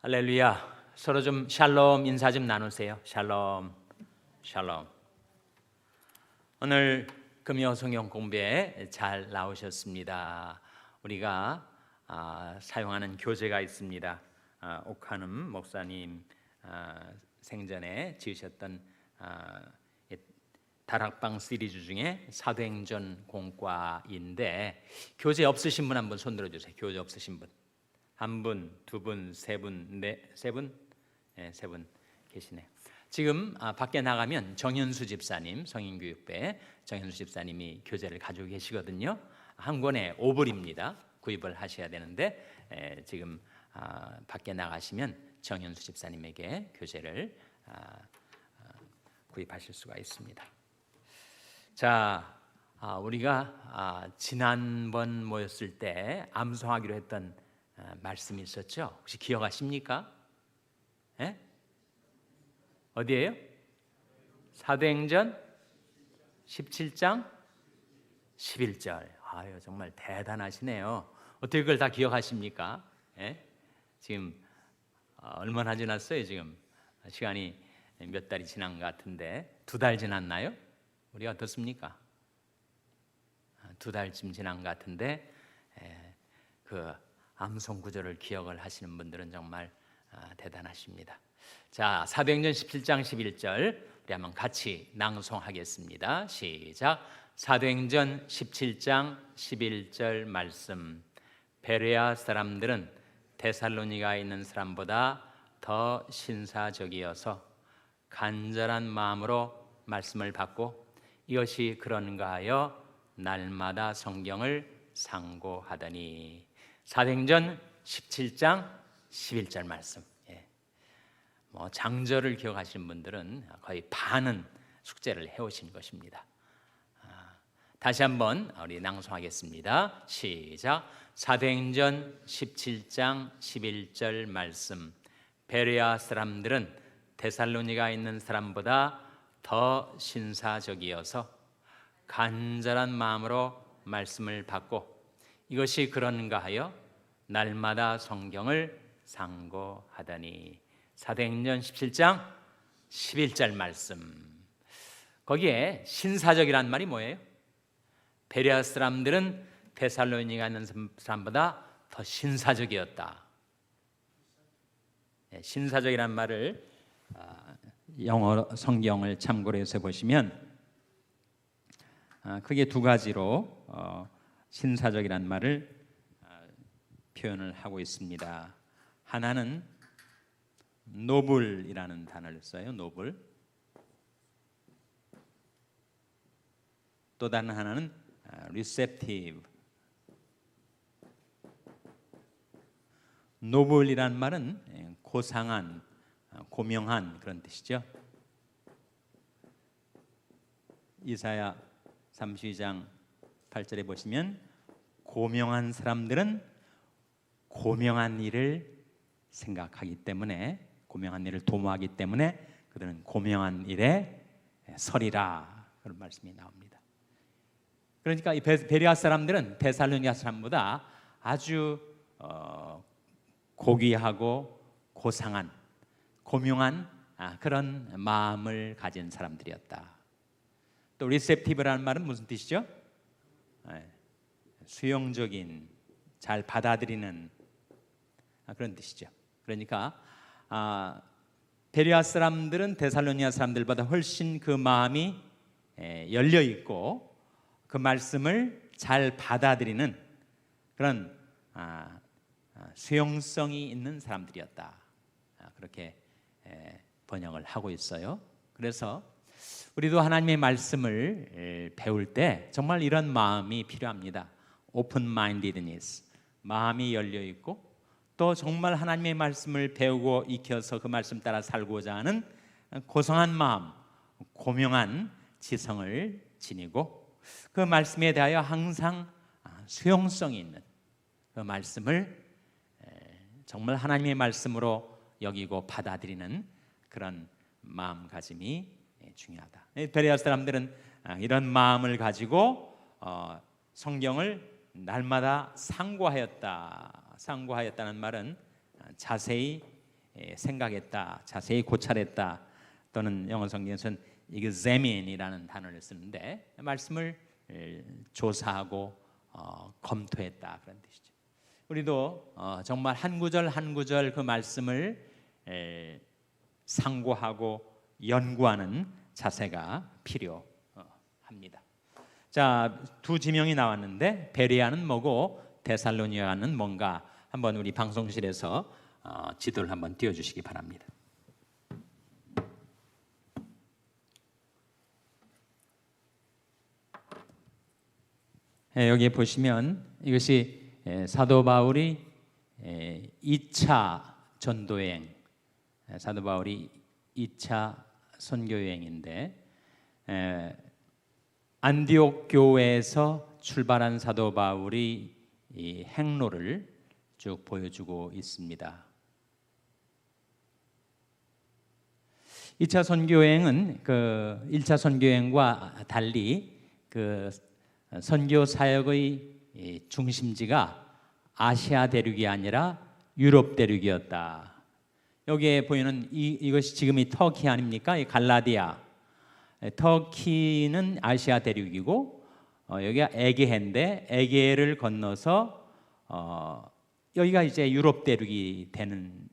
할렐루야. 서로 좀 샬롬 인사 좀 나누세요. 샬롬, 샬롬. 오늘 금요 성경 공부에 잘 나오셨습니다. 우리가 사용하는 교재가 있습니다. 옥하눔 목사님 생전에 지으셨던 다락방 시리즈 중에 사도행전 공과인데, 교재 없으신 분 한번 손 들어주세요. 교재 없으신 분. 한 분, 두 분, 세 분, 세 분? 네, 세 분 계시네요. 지금 밖에 나가면 정현수 집사님, 성인교육배 정현수 집사님이 교재를 가지고 계시거든요. 한 권에 5불입니다. 구입을 하셔야 되는데 지금 밖에 나가시면 정현수 집사님에게 교재를 구입하실 수가 있습니다. 자, 우리가 지난번 모였을 때 암송하기로 했던 말씀이 있었죠? 혹시 기억하십니까? 예? 어디예요? 사도행전 17장 11절. 아유, 정말 대단하시네요. 어떻게 그걸 다 기억하십니까? 예? 지금 얼마나 지났어요? 지금 시간이 몇 달이 지난 것 같은데 2달 지났나요? 우리가 어떻습니까? 2달쯤 지난 것 같은데 그 암송 구절을 기억을 하시는 분들은 정말 대단하십니다. 자, 사도행전 17장 11절 우리 한번 같이 낭송하겠습니다. 시작. 사도행전 17장 11절 말씀. 베레아 사람들은 데살로니가에 있는 사람보다 더 신사적이어서 간절한 마음으로 말씀을 받고 이것이 그런가 하여 날마다 성경을 상고하더니. 사도행전 17장 11절 말씀. 장절을 기억하시는 분들은 거의 반은 숙제를 해오신 것입니다. 다시 한번 우리 낭송하겠습니다. 시작. 사도행전 17장 11절 말씀. 베레아 사람들은 데살로니가에 있는 사람보다 더 신사적이어서 간절한 마음으로 말씀을 받고 이것이 그런가 하여 날마다 성경을 상고하더니. 사도행전 17장 11절 말씀. 거기에 신사적이란 말이 뭐예요? 베레아 사람들은 데살로니가에 있는 사람보다 더 신사적이었다. 신사적이란 말을 영어 성경을 참고로 해서 보시면 크게 두 가지로 신사적이란 말을 표현을 하고 있습니다. 하나는 노블이라는 단어를 써요. 노블. 또 다른 하나는 receptive. 노블이란 말은 고상한, 고명한 그런 뜻이죠. 이사야 32장 8절에 보시면 고명한 사람들은 고명한 일을 생각하기 때문에, 고명한 일을 도모하기 때문에 그들은 고명한 일에 서리라, 그런 말씀이 나옵니다. 그러니까 이 베레아 사람들은 데살로니가 사람보다 아주 고귀하고 고상한, 고명한 그런 마음을 가진 사람들이었다. 또 리셉티브라는 말은 무슨 뜻이죠? 수용적인, 잘 받아들이는 그런 뜻이죠. 그러니까 베레아 사람들은 데살로니가 사람들보다 훨씬 그 마음이 열려 있고 그 말씀을 잘 받아들이는 그런 수용성이 있는 사람들이었다. 그렇게 번역을 하고 있어요. 그래서 우리도 하나님의 말씀을 배울 때 정말 이런 마음이 필요합니다. open-mindedness, 마음이 열려 있고 또 정말 하나님의 말씀을 배우고 익혀서 그 말씀 따라 살고자 하는 고상한 마음, 고명한 지성을 지니고 그 말씀에 대하여 항상 수용성이 있는 그 말씀을 정말 하나님의 말씀으로 여기고 받아들이는 그런 마음가짐이 중요하다. 베레아 사람들은 이런 마음을 가지고 성경을 날마다 상고하였다. 상고하였다는 말은 자세히 생각했다, 자세히 고찰했다, 또는 영어 성경에서는 examine이라는 단어를 쓰는데 말씀을 조사하고 검토했다 그런 뜻이죠. 우리도 정말 한 구절 한 구절 그 말씀을 상고하고 연구하는 자세가 필요합니다. 자, 두 지명이 나왔는데 베레아는 뭐고 데살로니가는 뭔가 한번 우리 방송실에서 지도를 한번 띄워주시기 바랍니다. 여기 보시면 이것이 사도 바울이 2차 전도여행, 사도 바울이 2차 선교여행인데 안디옥 교회에서 출발한 사도 바울이 이 행로를 쭉 보여주고 있습니다. 2차 선교여행은 그 1차 선교여행과 달리 그 선교 사역의 중심지가 아시아 대륙이 아니라 유럽 대륙이었다. 여기에 보이는 이것이 지금이 터키 아닙니까? 이 갈라디아. 터키는 아시아 대륙이고 여기가 에게해인데 에게해를 건너서 여기가 이제 유럽 대륙이 되는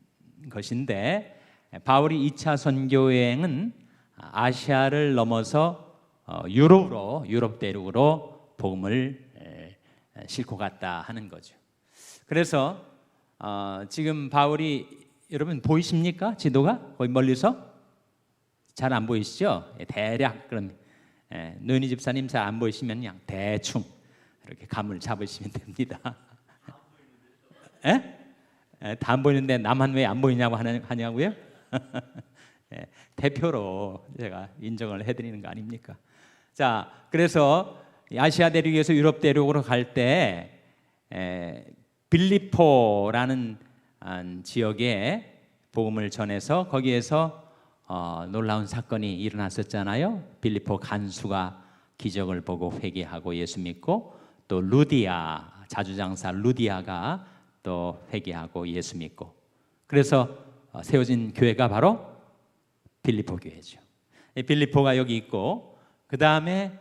것인데 바울이 2차 선교 여행은 아시아를 넘어서 유럽 대륙으로 복음을 싣고 갔다 하는 거죠. 그래서 지금 바울이 여러분 보이십니까? 지도가 거의 멀리서 잘 안 보이시죠? 대략 그런 노인희 집사님 잘 안 보이시면 그냥 대충 이렇게 감을 잡으시면 됩니다. 다 안 보이는데 나만 왜 안 보이냐고 하냐고요? 대표로 제가 인정을 해드리는 거 아닙니까? 자, 그래서 아시아 대륙에서 유럽 대륙으로 갈 때 빌립포라는 지역에 복음을 전해서 거기에서 놀라운 사건이 일어났었잖아요. 빌립포 간수가 기적을 보고 회개하고 예수 믿고, 또 루디아 자주장사 루디아가 또 회개하고 예수 믿고, 그래서 세워진 교회가 바로 빌립포 교회죠. 빌립포가 여기 있고, 그 다음에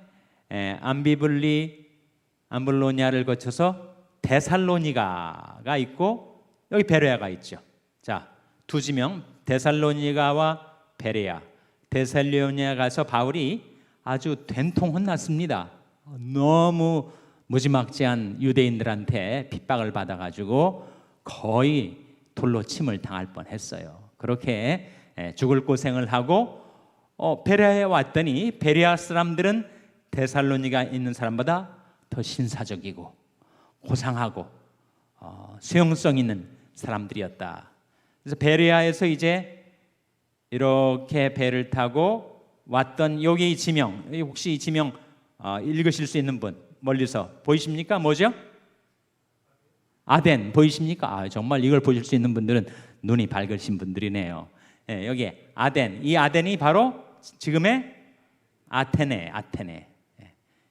암블로니아를 거쳐서 데살로니가가 있고, 여기 베레아가 있죠. 자, 두 지명, 데살로니가와 베레아. 데살로니가 가서 바울이 아주 된통 혼났습니다. 너무 무지막지한 유대인들한테 핍박을 받아가지고 거의 돌로 침을 당할 뻔했어요. 그렇게 죽을 고생을 하고 베레아에 왔더니 베레아 사람들은 데살로니가 있는 사람보다 더 신사적이고 고상하고 수용성 있는 사람들이었다. 그래서 베레아에서 이제 이렇게 배를 타고 왔던 여기 이 지명, 혹시 이 지명 읽으실 수 있는 분 멀리서 보이십니까? 뭐죠? 아덴 보이십니까? 정말 이걸 보실 수 있는 분들은 눈이 밝으신 분들이네요. 여기 아덴, 이 아덴이 바로 지금의 아테네.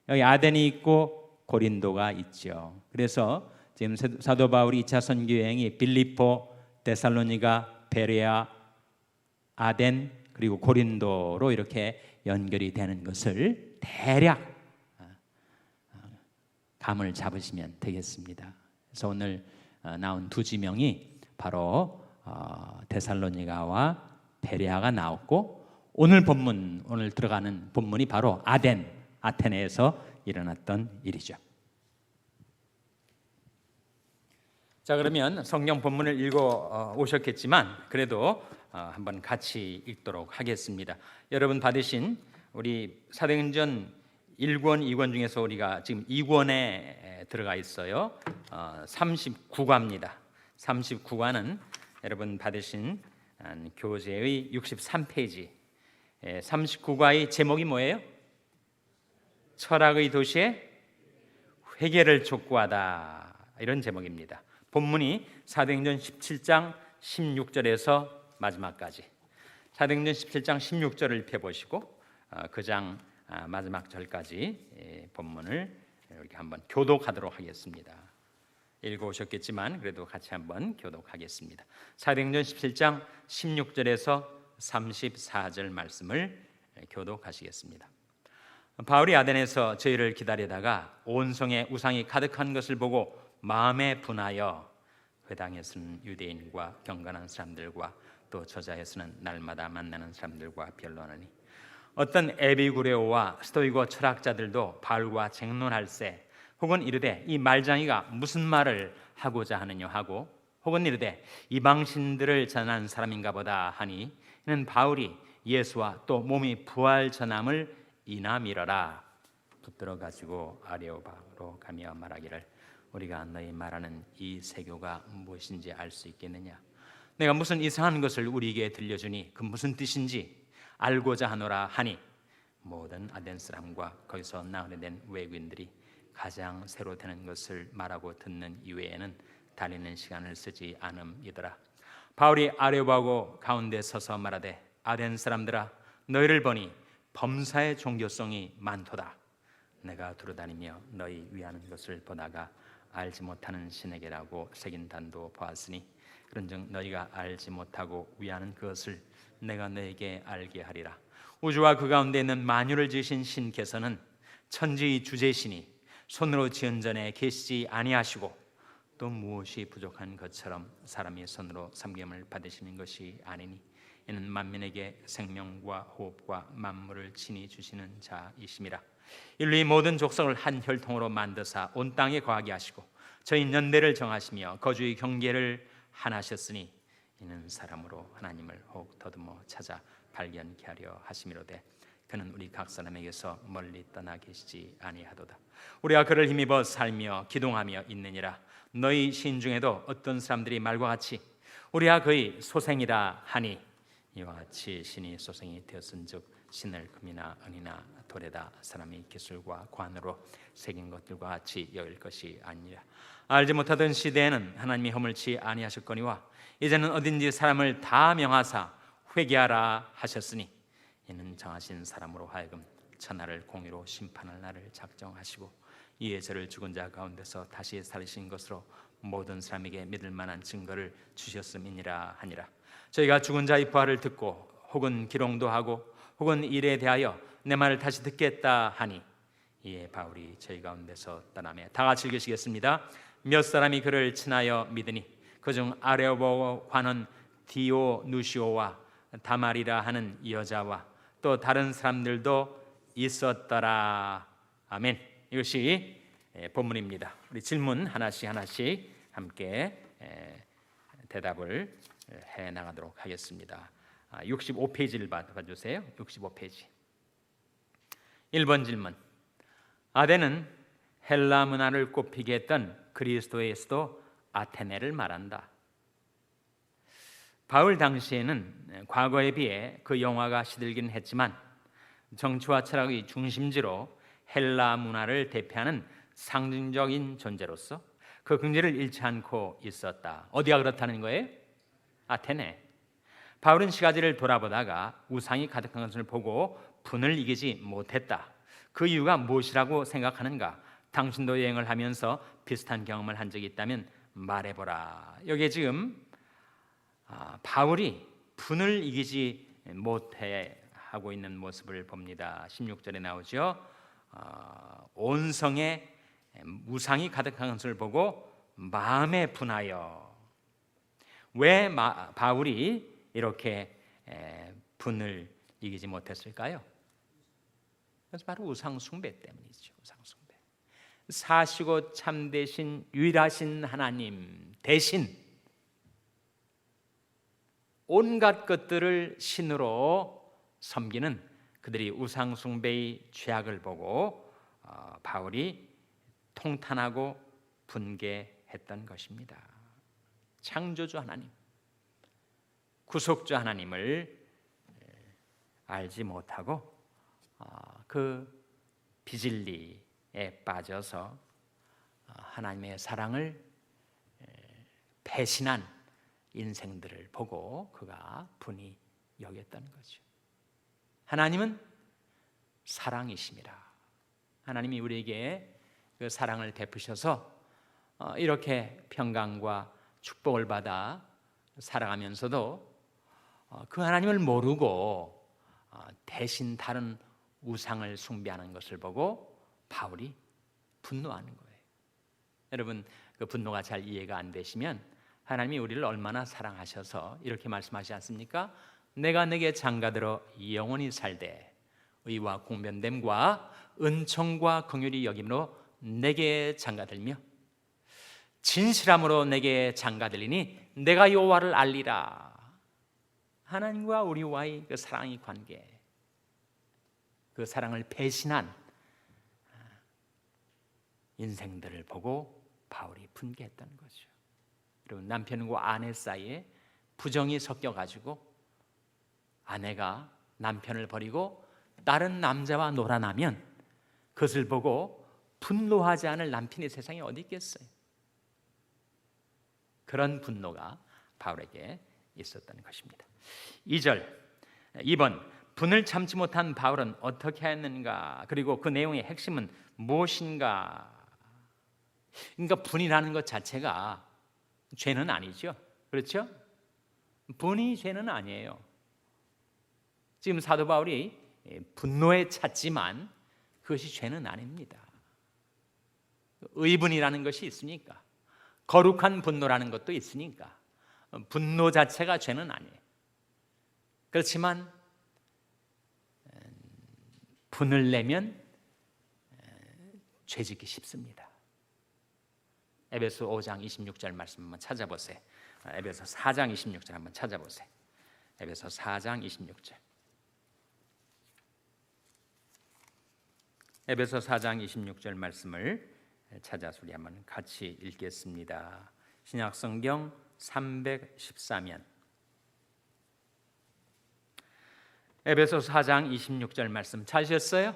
여기 아덴이 있고 고린도가 있죠. 그래서 지금 사도 바울이 2차 선교 여행이 빌립포, 데살로니가, 베레아, 아덴 그리고 고린도로 이렇게 연결이 되는 것을 대략 감을 잡으시면 되겠습니다. 그래서 오늘 나온 두 지명이 바로 데살로니가와 베레아가 나왔고, 오늘 들어가는 본문이 바로 아덴, 아테네에서 일어났던 일이죠. 자, 그러면 성경 본문을 읽어 오셨겠지만 그래도 한번 같이 읽도록 하겠습니다. 여러분 받으신 우리 사도행전 1권, 2권 중에서 우리가 지금 2권에 들어가 있어요. 39과입니다. 39과는 여러분 받으신 교재의 63페이지. 39과의 제목이 뭐예요? 철학의 도시에 회개를 촉구하다, 이런 제목입니다. 본문이 사도행전 17장 16절에서 마지막까지. 사도행전 17장 16절을 펴보시고 그 장 마지막 절까지 본문을 이렇게 한번 교독하도록 하겠습니다. 읽어오셨겠지만 그래도 같이 한번 교독하겠습니다. 사도행전 17장 16절에서 34절 말씀을 교독하시겠습니다. 바울이 아덴에서 저희를 기다리다가 온 성에 우상이 가득한 것을 보고 마음에 분하여 회당에서는 유대인과 경건한 사람들과 또 저자에서는 날마다 만나는 사람들과 변론하니 어떤 에비구레오와 스토이고 철학자들도 바울과 쟁론할세 혹은 이르되 이 말장이가 무슨 말을 하고자 하느냐 하고 혹은 이르되 이방신들을 전한 사람인가 보다 하니 이는 바울이 예수와 또 몸이 부활 전함을 이나 미러라. 붙들어 가지고 아레오바로 가며 말하기를 우리가 너희 말하는 이 세교가 무엇인지 알 수 있겠느냐. 내가 무슨 이상한 것을 우리에게 들려주니 그 무슨 뜻인지 알고자 하노라 하니 모든 아덴 사람과 거기서 나그네된 외국인들이 가장 새로 되는 것을 말하고 듣는 이외에는 다니는 시간을 쓰지 않음이더라. 바울이 아레오바고 가운데 서서 말하되 아덴 사람들아 너희를 보니 범사의 종교성이 많도다. 내가 두루다니며 너희 위하는 것을 보다가 알지 못하는 신에게라고 새긴 단도 보았으니 그런즉 너희가 알지 못하고 위하는 그것을 내가 너에게 알게 하리라. 우주와 그 가운데 있는 만유를 지으신 신께서는 천지의 주제시니 손으로 지은 전에 계시지 아니하시고 또 무엇이 부족한 것처럼 사람이 손으로 섬김을 받으시는 것이 아니니 이는 만민에게 생명과 호흡과 만물을 친히 주시는 자이심이라. 인류의 모든 족속을 한 혈통으로 만드사 온 땅에 거하게 하시고 저희 연대를 정하시며 거주의 경계를 하나셨으니 이는 사람으로 하나님을 혹 더듬어 찾아 발견케 하려 하심이로되 그는 우리 각 사람에게서 멀리 떠나 계시지 아니하도다. 우리가 그를 힘입어 살며 기동하며 있느니라. 너희 시인 중에도 어떤 사람들이 말과 같이 우리가 그의 소생이라 하니 이와 같이 신이 소생이 되었은즉 신을 금이나 은이나 돌에다 사람이 기술과 관으로 새긴 것들과 같이 여길 것이 아니라. 알지 못하던 시대에는 하나님이 허물치 아니하셨거니와 이제는 어딘지 사람을 다 명하사 회개하라 하셨으니 이는 정하신 사람으로 하여금 천하를 공의로 심판할 날을 작정하시고 이에 저를 죽은 자 가운데서 다시 살리신 것으로 모든 사람에게 믿을 만한 증거를 주셨음이니라 하니라. 저희가 죽은 자의 부활을 듣고 혹은 기롱도 하고 혹은 일에 대하여 내 말을 다시 듣겠다 하니 이에 바울이 저희 가운데서 떠나며 다 같이 읽으시겠습니다. 몇 사람이 그를 친하여 믿으니 그중 아레오보 관원 디오누시오와 다말이라 하는 여자와 또 다른 사람들도 있었더라. 아멘. 이것이 본문입니다. 우리 질문 하나씩 함께 대답을 해 나가도록 하겠습니다. 65페이지를 봐주세요. 65페이지 1번 질문. 아덴은 헬라 문화를 꽃피게 했던 그리스도의 수도 아테네를 말한다. 바울 당시에는 과거에 비해 그 영화가 시들긴 했지만 정치와 철학의 중심지로 헬라 문화를 대표하는 상징적인 존재로서 그 긍지를 잃지 않고 있었다. 어디가 그렇다는 거예요? 아테네. 바울은 시가지를 돌아보다가 우상이 가득한 것을 보고 분을 이기지 못했다. 그 이유가 무엇이라고 생각하는가? 당신도 여행을 하면서 비슷한 경험을 한 적이 있다면 말해보라. 여기에 지금 바울이 분을 이기지 못해 하고 있는 모습을 봅니다. 16절에 나오죠. 온 성에 우상이 가득한 것을 보고 마음에 분하여. 왜 바울이 이렇게 분을 이기지 못했을까요? 그래서 바로 우상 숭배 때문이죠. 우상 숭배. 사시고 참되신 유일하신 하나님 대신 온갖 것들을 신으로 섬기는 그들이 우상 숭배의 죄악을 보고 바울이 통탄하고 분개했던 것입니다. 창조주 하나님, 구속주 하나님을 알지 못하고 그 비진리에 빠져서 하나님의 사랑을 배신한 인생들을 보고 그가 분이 여겼던 거죠. 하나님은 사랑이심이라. 하나님이 우리에게 그 사랑을 베푸셔서 이렇게 평강과 축복을 받아 살아가면서도 그 하나님을 모르고 대신 다른 우상을 숭배하는 것을 보고 바울이 분노하는 거예요. 여러분, 그 분노가 잘 이해가 안 되시면 하나님이 우리를 얼마나 사랑하셔서 이렇게 말씀하시지 않습니까? 내가 내게 장가들어 영원히 살되 의와 공변됨과 은총과 긍휼이 여김으로 내게 장가들며 진실함으로 내게 장가들리니 내가 여호와를 알리라. 하나님과 우리와의 그 사랑의 관계, 그 사랑을 배신한 인생들을 보고 바울이 분개했다는 거죠. 그리고 남편과 아내 사이에 부정이 섞여가지고 아내가 남편을 버리고 다른 남자와 놀아나면 그것을 보고 분노하지 않을 남편이 세상에 어디 있겠어요? 그런 분노가 바울에게 있었다는 것입니다. 2번 분을 참지 못한 바울은 어떻게 했는가? 그리고 그 내용의 핵심은 무엇인가? 그러니까 분이라는 것 자체가 죄는 아니죠. 그렇죠? 분이 죄는 아니에요. 지금 사도 바울이 분노에 찼지만 그것이 죄는 아닙니다. 의분이라는 것이 있으니까, 거룩한 분노라는 것도 있으니까 분노 자체가 죄는 아니에요. 그렇지만 분을 내면 죄짓기 쉽습니다. 에베소 5장 26절 말씀 한번 찾아보세요. 에베소 4장 26절 한번 찾아보세요. 에베소 4장 26절. 에베소 4장 26절 말씀을 찾아서 우리 한번 같이 읽겠습니다. 신약성경 314면 에베소 4장 26절 말씀 찾으셨어요?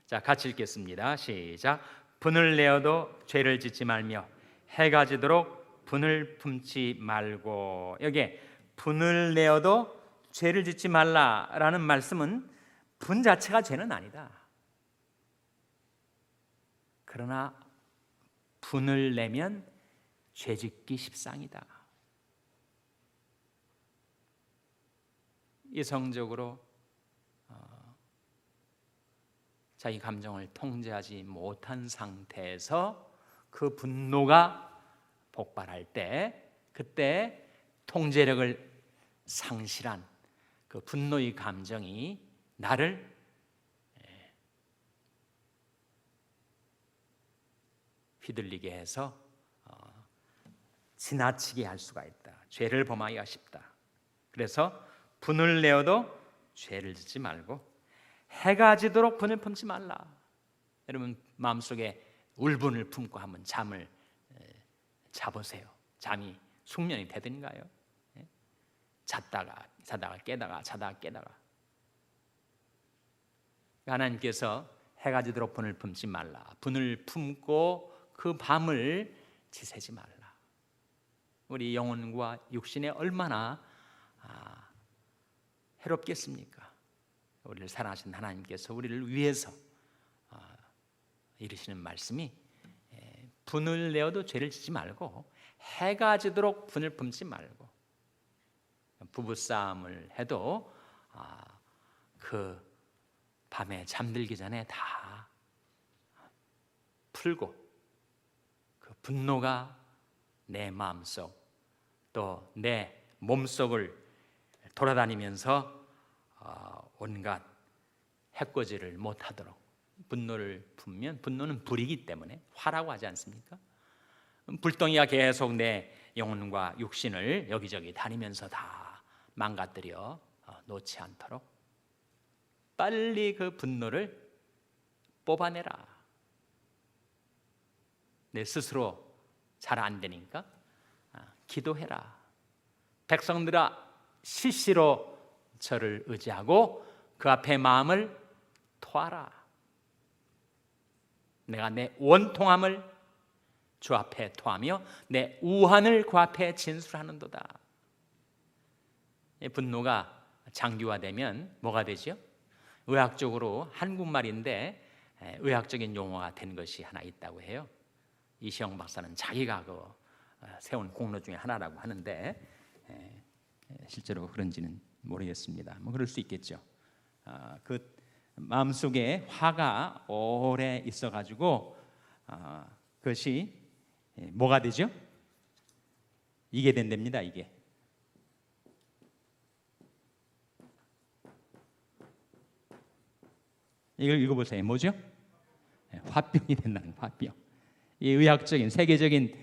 자, 같이 읽겠습니다. 시작. 분을 내어도 죄를 짓지 말며 해가 지도록 분을 품지 말고. 여기에 분을 내어도 죄를 짓지 말라라는 말씀은 분 자체가 죄는 아니다. 그러나 분을 내면 죄짓기 십상이다. 이성적으로 자기 감정을 통제하지 못한 상태에서 그 분노가 폭발할 때, 그때 통제력을 상실한 그 분노의 감정이 나를 휘둘리게 해서 지나치게 할 수가 있다. 죄를 범하기가 쉽다. 그래서 분을 내어도 죄를 짓지 말고 해가 지도록 분을 품지 말라. 여러분 마음속에 울분을 품고 한번 잠을 자보세요. 잠이 숙면이 되든가요? 자다가 깨다가 자다가 깨다가. 하나님께서 해가 지도록 분을 품지 말라. 분을 품고 그 밤을 지새지 말라. 우리 영혼과 육신에 얼마나 해롭겠습니까? 우리를 사랑하신 하나님께서 우리를 위해서 이르시는 말씀이 분을 내어도 죄를 짓지 말고 해가 지도록 분을 품지 말고. 부부싸움을 해도 그 밤에 잠들기 전에 다 풀고 그 분노가 내 마음속 또 내 몸속을 돌아다니면서 온갖 해코지를 못하도록 분노를 품면, 분노는 불이기 때문에 화라고 하지 않습니까? 불덩이가 계속 내 영혼과 육신을 여기저기 다니면서 다 망가뜨려 놓지 않도록 빨리 그 분노를 뽑아내라. 내 스스로 잘 안 되니까 기도해라. 백성들아 시시로 저를 의지하고 그 앞에 마음을 토하라. 내가 내 원통함을 주 앞에 토하며 내 우한을 그 앞에 진술하는도다. 분노가 장기화되면 뭐가 되죠? 의학적으로 한국말인데 의학적인 용어가 된 것이 하나 있다고 해요. 이시영 박사는 자기가 세운 공로 중에 하나라고 하는데 실제로 그런지는 모르겠습니다. 뭐 그럴 수 있겠죠. 그 마음속에 화가 오래 있어가지고 그것이 뭐가 되죠? 이게 된답니다. 이게 이걸 읽어보세요. 뭐죠? 화병이 된다는 거예요. 화병. 이 의학적인 세계적인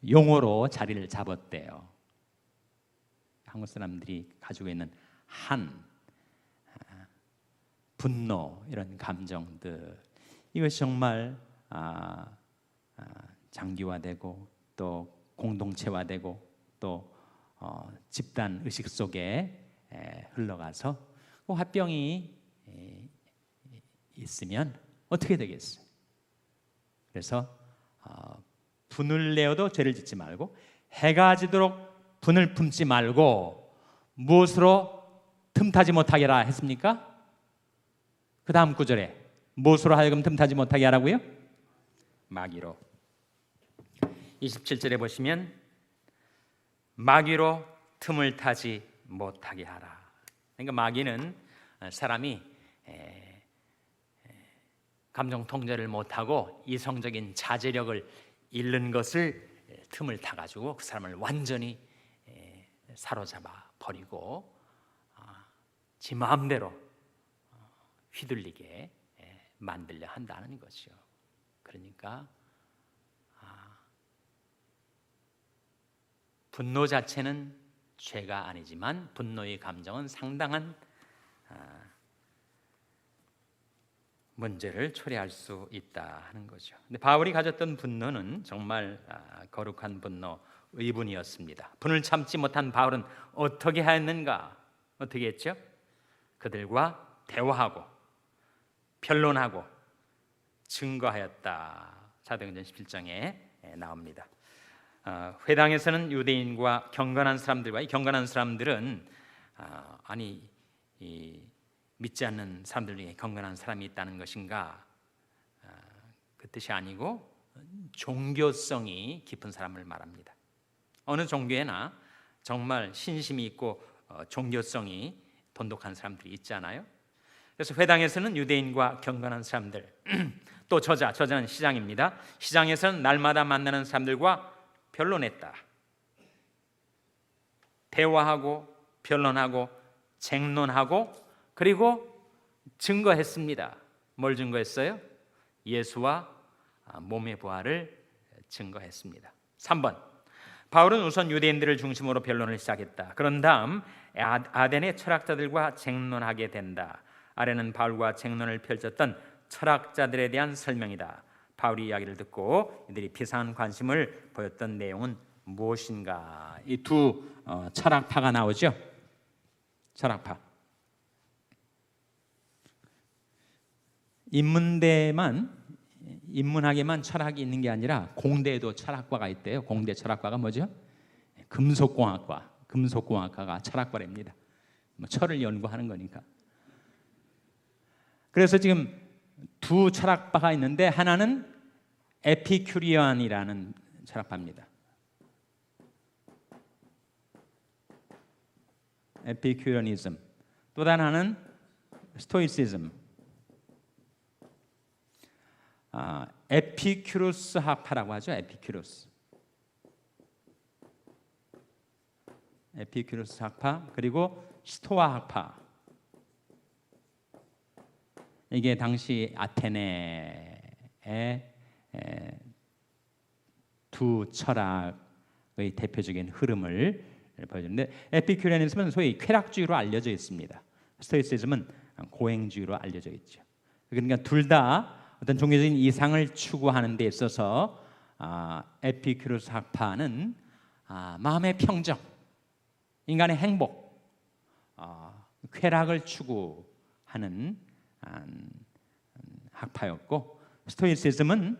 용어로 자리를 잡았대요. 한국 사람들이 가지고 있는 분노 이런 감정들, 이것이 정말 장기화되고 또 공동체화되고 또 집단 의식 속에 흘러가서 그 화병이 있으면 어떻게 되겠어요? 그래서 분을 내어도 죄를 짓지 말고 해가 지도록 분을 품지 말고 무엇으로 틈타지 못하게 하라 했습니까? 그 다음 구절에 무엇으로 하여금 틈타지 못하게 하라고요? 마귀로. 27절에 보시면 마귀로 틈을 타지 못하게 하라. 그러니까 마귀는 사람이 감정 통제를 못하고 이성적인 자제력을 잃는 것을 틈을 타가지고 그 사람을 완전히 사로잡아 버리고 지 마음대로 휘둘리게 만들려 한다는 거죠. 그러니까 분노 자체는 죄가 아니지만 분노의 감정은 상당한 문제를 초래할 수 있다 하는 거죠. 근데 바울이 가졌던 분노는 정말 거룩한 분노, 의분이었습니다. 분을 참지 못한 바울은 어떻게 하였는가? 어떻게 했죠? 그들과 대화하고 변론하고 증거하였다. 사도행전 17장에 나옵니다. 회당에서는 유대인과 경건한 사람들과, 이 경건한 사람들은 믿지 않는 사람들 중에 경건한 사람이 있다는 것인가? 그 뜻이 아니고 종교성이 깊은 사람을 말합니다. 어느 종교에나 정말 신심이 있고 종교성이 돈독한 사람들이 있잖아요. 그래서 회당에서는 유대인과 경건한 사람들, 또 저자는 시장입니다. 시장에서는 날마다 만나는 사람들과 변론했다. 대화하고 변론하고 쟁론하고 그리고 증거했습니다. 뭘 증거했어요? 예수와 몸의 부활을 증거했습니다. 3번, 바울은 우선 유대인들을 중심으로 변론을 시작했다. 그런 다음 아덴의 철학자들과 쟁론하게 된다. 아래는 바울과 쟁론을 펼쳤던 철학자들에 대한 설명이다. 바울이 이야기를 듣고 이들이 비상한 관심을 보였던 내용은 무엇인가? 이 두 철학파가 나오죠. 철학파. 인문학에만 철학이 있는 게 아니라 공대에도 철학과가 있대요. 공대 철학과가 뭐죠? 금속공학과가 철학과랍니다. 철을 연구하는 거니까. 그래서 지금 두 철학파가 있는데 하나는 에피큐리안이라는 철학파입니다. 에피큐리아니즘. 또 다른 하나는 스토이시즘. 에피큐로스 학파라고 하죠. 에피큐로스 학파, 그리고 스토아 학파. 이게 당시 아테네의 두 철학의 대표적인 흐름을 보여주는데, 에피큐리아니즘은 소위 쾌락주의로 알려져 있습니다. 스토이시즘은 고행주의로 알려져 있죠. 그러니까 둘 다 어떤 종교적인 이상을 추구하는 데 있어서 에피큐로스 학파는 마음의 평정, 인간의 행복, 쾌락을 추구하는 학파였고, 스토이시즘은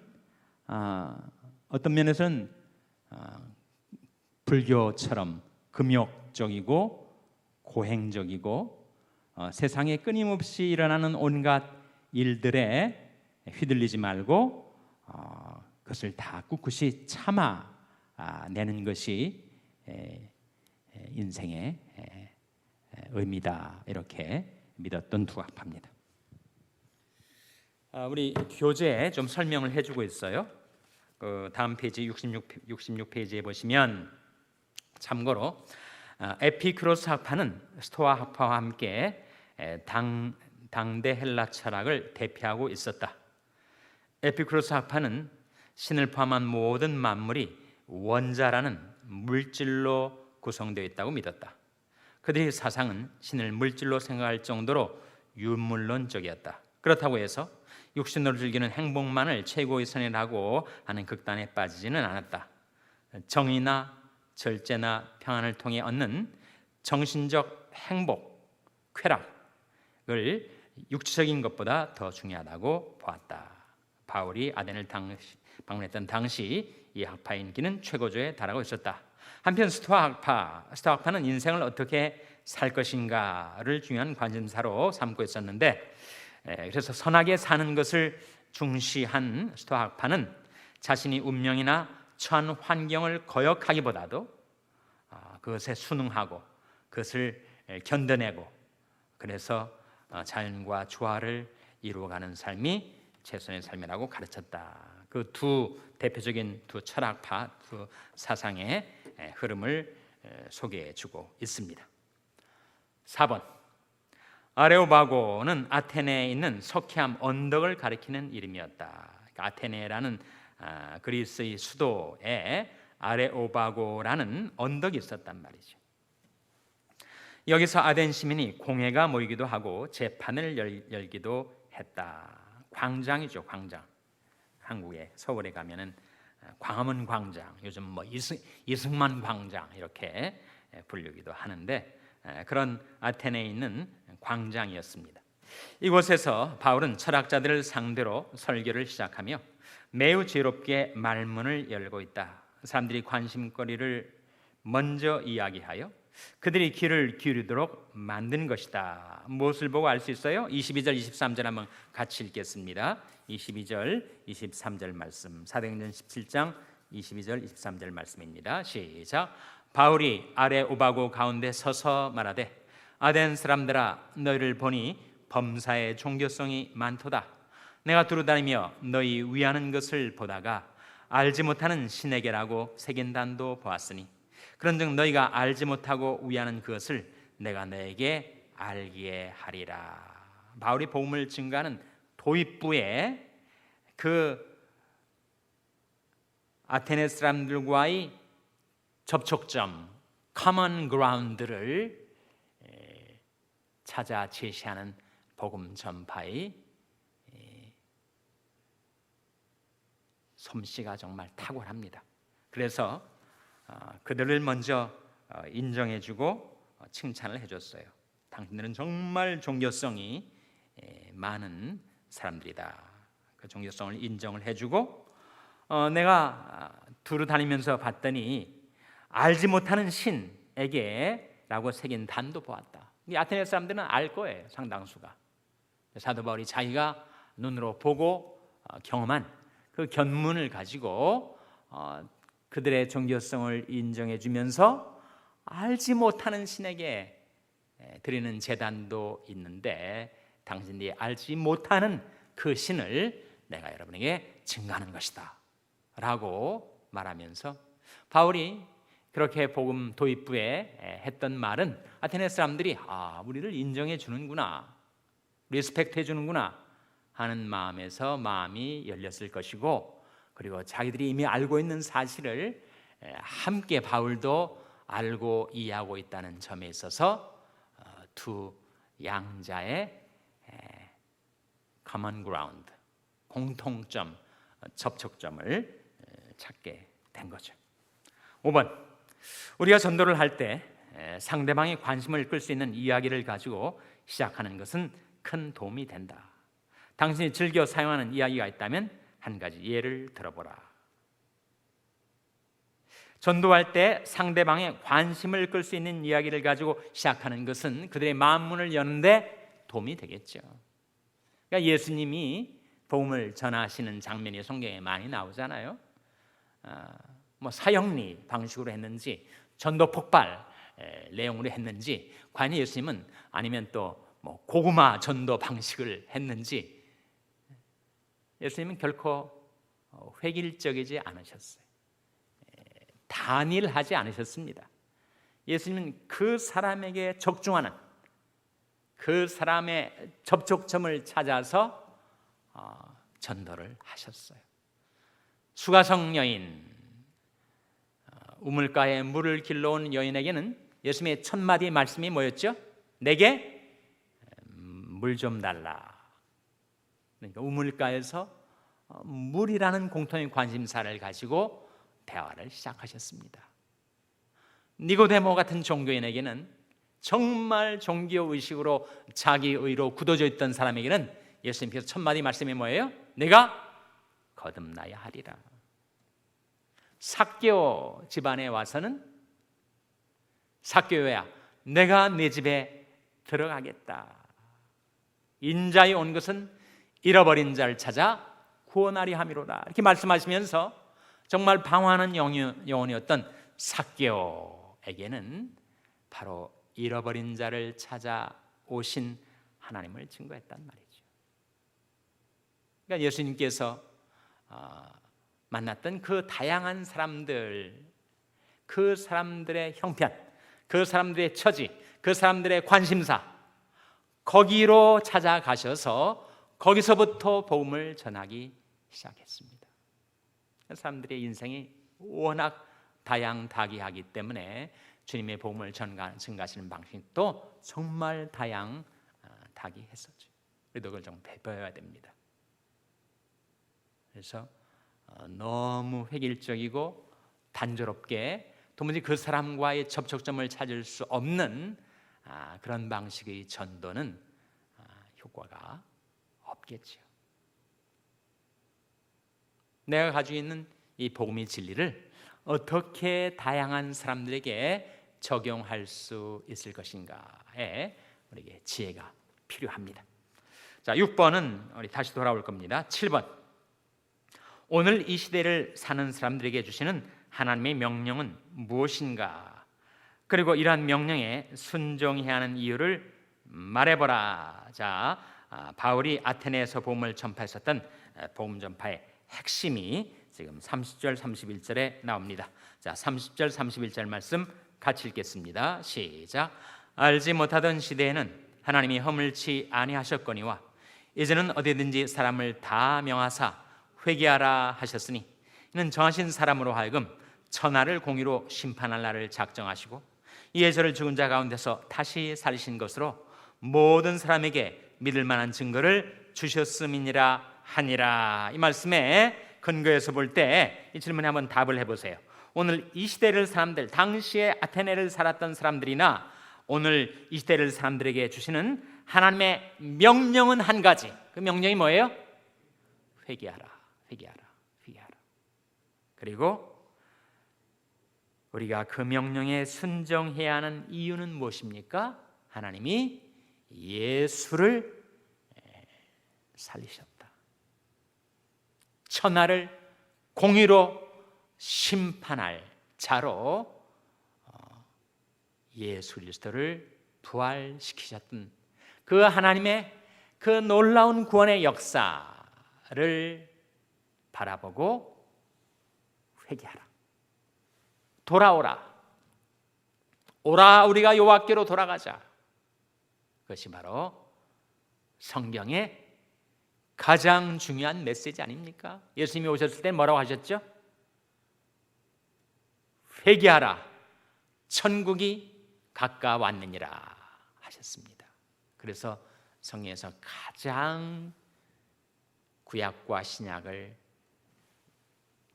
어떤 면에서는 불교처럼 금욕적이고 고행적이고 세상에 끊임없이 일어나는 온갖 일들에 휘둘리지 말고 그것을 다 꿋꿋이 참아내는 것이 인생의 의미다, 이렇게 믿었던 두학파입니다. 우리 교재에 좀 설명을 해주고 있어요. 그 다음 페이지 66페이지에 보시면 참고로 에피쿠로스 학파는 스토아 학파와 함께 당대 헬라 철학을 대표하고 있었다. 에피쿠로스 학파는 신을 포함한 모든 만물이 원자라는 물질로 구성되어 있다고 믿었다. 그들의 사상은 신을 물질로 생각할 정도로 유물론적이었다. 그렇다고 해서 육신으로 즐기는 행복만을 최고의 선이라고 하는 극단에 빠지지는 않았다. 정의나 절제나 평안을 통해 얻는 정신적 행복, 쾌락을 육체적인 것보다 더 중요하다고 보았다. 바울이 아덴을 방문했던 당시 이 학파의 인기는 최고조에 달하고 있었다. 한편 스토아 학파는 인생을 어떻게 살 것인가를 중요한 관심사로 삼고 있었는데, 그래서 선하게 사는 것을 중시한 스토아 학파는 자신이 운명이나 처한 환경을 거역하기보다도 그것에 순응하고 그것을 견뎌내고, 그래서 자연과 조화를 이루어가는 삶이 최선의 삶이라고 가르쳤다. 그 두 대표적인 두 철학파, 두 사상의 흐름을 소개해주고 있습니다. 4번, 아레오바고는 아테네에 있는 석회암 언덕을 가리키는 이름이었다. 아테네라는 그리스의 수도에 아레오바고라는 언덕이 있었단 말이죠. 여기서 아덴 시민이 공회가 모이기도 하고 재판을 열기도 했다. 광장이죠, 광장. 한국에 서울에 가면은 광화문 광장, 요즘 뭐 이승만 광장 이렇게 불리기도 하는데, 그런 아테네에 있는 광장이었습니다. 이곳에서 바울은 철학자들을 상대로 설교를 시작하며 매우 지혜롭게 말문을 열고 있다. 사람들이 관심거리를 먼저 이야기하여 그들이 귀를 기울이도록 만든 것이다. 무엇을 보고 알 수 있어요? 22절 23절 한번 같이 읽겠습니다. 22절 23절 말씀, 사도행전 17장 22절 23절 말씀입니다. 시작. 바울이 아레오바고 가운데 서서 말하되, 아덴 사람들아, 너희를 보니 범사에 종교성이 많도다. 내가 두루다니며 너희 위하는 것을 보다가 알지 못하는 신에게라고 새긴 단도 보았으니, 그런즉 너희가 알지 못하고 위하는 그것을 내가 너에게 알게 하리라. 바울이 복음을 증거하는 도입부에 그 아테네 사람들과의 접촉점, common ground를 찾아 제시하는 복음 전파의 솜씨가 정말 탁월합니다. 그래서 그들을 먼저 인정해주고 칭찬을 해줬어요. 당신들은 정말 종교성이 많은 사람들이다. 그 종교성을 인정을 해주고, 내가 두루 다니면서 봤더니 알지 못하는 신에게 라고 새긴 단도 보았다. 이 아테네 사람들은 알 거예요, 상당수가. 사도 바울이 자기가 눈으로 보고 경험한 그 견문을 가지고 그들의 종교성을 인정해 주면서 알지 못하는 신에게 드리는 제단도 있는데, 당신들이 알지 못하는 그 신을 내가 여러분에게 증거하는 것이다 라고 말하면서, 바울이 그렇게 복음 도입부에 했던 말은 아테네 사람들이 우리를 인정해 주는구나, 리스펙트 해 주는구나 하는 마음에서 마음이 열렸을 것이고, 그리고 자기들이 이미 알고 있는 사실을 함께 바울도 알고 이해하고 있다는 점에 있어서 두 양자의 common ground, 공통점, 접촉점을 찾게 된 거죠. 5번, 우리가 전도를 할 때 상대방의 관심을 끌 수 있는 이야기를 가지고 시작하는 것은 큰 도움이 된다. 당신이 즐겨 사용하는 이야기가 있다면 한 가지 예를 들어보라. 전도할 때 상대방의 관심을 끌 수 있는 이야기를 가지고 시작하는 것은 그들의 마음문을 여는데 도움이 되겠죠. 그러니까 예수님이 복음을 전하시는 장면이 성경에 많이 나오잖아요. 뭐 사형리 방식으로 했는지 전도 폭발 내용으로 했는지, 과연 예수님은 아니면 또 뭐 고구마 전도 방식을 했는지, 예수님은 결코 획일적이지 않으셨어요. 단일하지 않으셨습니다. 예수님은 그 사람에게 적중하는, 그 사람의 접촉점을 찾아서 전도를 하셨어요. 수가성 여인, 우물가에 물을 길러온 여인에게는 예수님의 첫 마디 말씀이 뭐였죠? 내게 물 좀 달라. 그러니까 우물가에서 물이라는 공통의 관심사를 가지고 대화를 시작하셨습니다. 니고데모 같은 종교인에게는, 정말 종교의식으로 자기의로 굳어져 있던 사람에게는 예수님께서 첫 마디 말씀이 뭐예요? 내가 거듭나야 하리라. 삭개오 집안에 와서는, 삭개오야 내가 네 집에 들어가겠다. 인자에 온 것은 잃어버린 자를 찾아 구원하리 함이로다. 이렇게 말씀하시면서 정말 방황하는 영혼이었던 삭개오에게는 바로 잃어버린 자를 찾아 오신 하나님을 증거했단 말이죠. 그러니까 예수님께서 만났던 그 다양한 사람들, 그 사람들의 형편, 그 사람들의 처지, 그 사람들의 관심사, 거기로 찾아가셔서 거기서부터 복음을 전하기 시작했습니다. 사람들의 인생이 워낙 다양다기하기 때문에 주님의 복음을 전가하시는 방식도 정말 다양다기했었죠. 우리도 그걸 좀 배워야 됩니다. 그래서 너무 획일적이고 단조롭게 도무지 그 사람과의 접촉점을 찾을 수 없는 그런 방식의 전도는 효과가 없겠죠. 내가 가지고 있는 이 복음의 진리를 어떻게 다양한 사람들에게 적용할 수 있을 것인가에 우리에게 지혜가 필요합니다. 자, 6번은 우리 다시 돌아올 겁니다. 7번. 오늘 이 시대를 사는 사람들에게 주시는 하나님의 명령은 무엇인가? 그리고 이러한 명령에 순종해야 하는 이유를 말해보라. 자, 바울이 아테네에서 복음을 전파했었던 복음 전파의 핵심이 지금 30절 31절에 나옵니다. 자, 30절 31절 말씀 같이 읽겠습니다. 시작. 알지 못하던 시대에는 하나님이 허물치 아니하셨거니와 이제는 어디든지 사람을 다 명하사 회개하라 하셨으니 이는 정하신 사람으로 하여금 천하를 공의로 심판할 날을 작정하시고 이에 저를 죽은 자 가운데서 다시 살리신 것으로 모든 사람에게 믿을 만한 증거를 주셨음이니라 하니라. 이 말씀에 근거해서 볼 때 이 질문에 한번 답을 해보세요. 오늘 이 시대를 사람들, 당시에 아테네를 살았던 사람들이나 오늘 이 시대를 사람들에게 주시는 하나님의 명령은 한 가지. 그 명령이 뭐예요? 회개하라, 회개하라, 회개하라. 그리고 우리가 그 명령에 순종해야 하는 이유는 무엇입니까? 하나님이 예수를 살리셨다. 천하를 공의로 심판할 자로 예수 그리스도를 부활시키셨던 그 하나님의 그 놀라운 구원의 역사를 바라보고 회개하라. 돌아오라. 오라 우리가 여호와께로 돌아가자. 그것이 바로 성경의 가장 중요한 메시지 아닙니까? 예수님이 오셨을 때 뭐라고 하셨죠? 회개하라. 천국이 가까웠느니라 하셨습니다. 그래서 성경에서 가장 구약과 신약을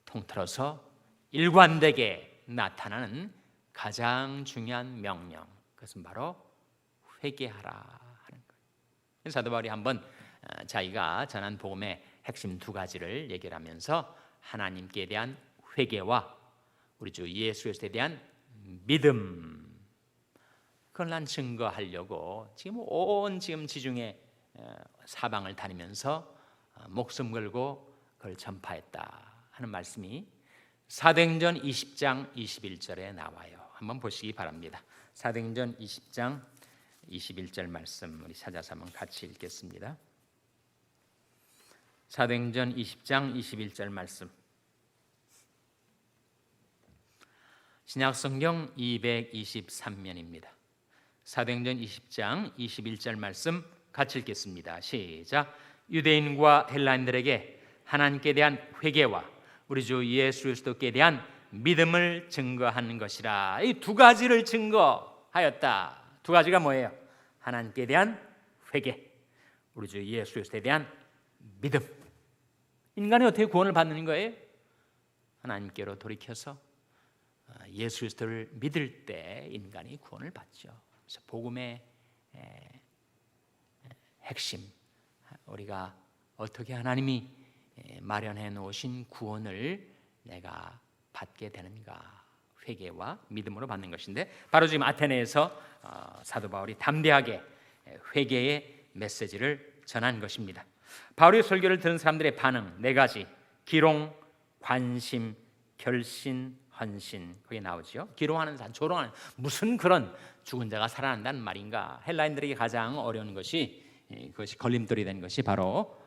통틀어서 일관되게 나타나는 가장 중요한 명령, 그것은 바로 회개하라 하는 거예요. 사도 바울이 한번 자기가 전한 복음의 핵심 두 가지를 얘기를 하면서 하나님께 대한 회개와 우리 주 예수 그리스도에 대한 믿음, 그걸 난 증거하려고 지금 온 지중해 사방을 다니면서 목숨 걸고 그걸 전파했다 하는 말씀이 사도행전 20장 21절에 나와요. 한번 보시기 바랍니다. 사도행전 20장 21절 말씀 우리 찾아서 한번 같이 읽겠습니다. 사도행전 20장 21절 말씀, 신약성경 223면입니다. 사도행전 20장 21절 말씀 같이 읽겠습니다. 시작. 유대인과 헬라인들에게 하나님께 대한 회개와 우리 주 예수 그리스도께 대한 믿음을 증거하는 것이라. 이 두 가지를 증거하였다. 두 가지가 뭐예요? 하나님께 대한 회개, 우리 주 예수 그리스도에 대한 믿음. 인간이 어떻게 구원을 받는 거예요? 하나님께로 돌이켜서 예수 그리스도를 믿을 때 인간이 구원을 받죠. 그래서 복음의 핵심, 우리가 어떻게 하나님이 마련해 놓으신 구원을 내가 받게 되는가, 회개와 믿음으로 받는 것인데, 바로 지금 아테네에서 사도 바울이 담대하게 회개의 메시지를 전한 것입니다. 바울의 설교를 들은 사람들의 반응 네 가지: 기롱, 관심, 결신, 헌신. 그게 나오죠. 기롱하는 사람, 조롱하는, 무슨 그런 죽은 자가 살아난다는 말인가. 헬라인들에게 가장 어려운 것이, 그것이 걸림돌이 된 것이 바로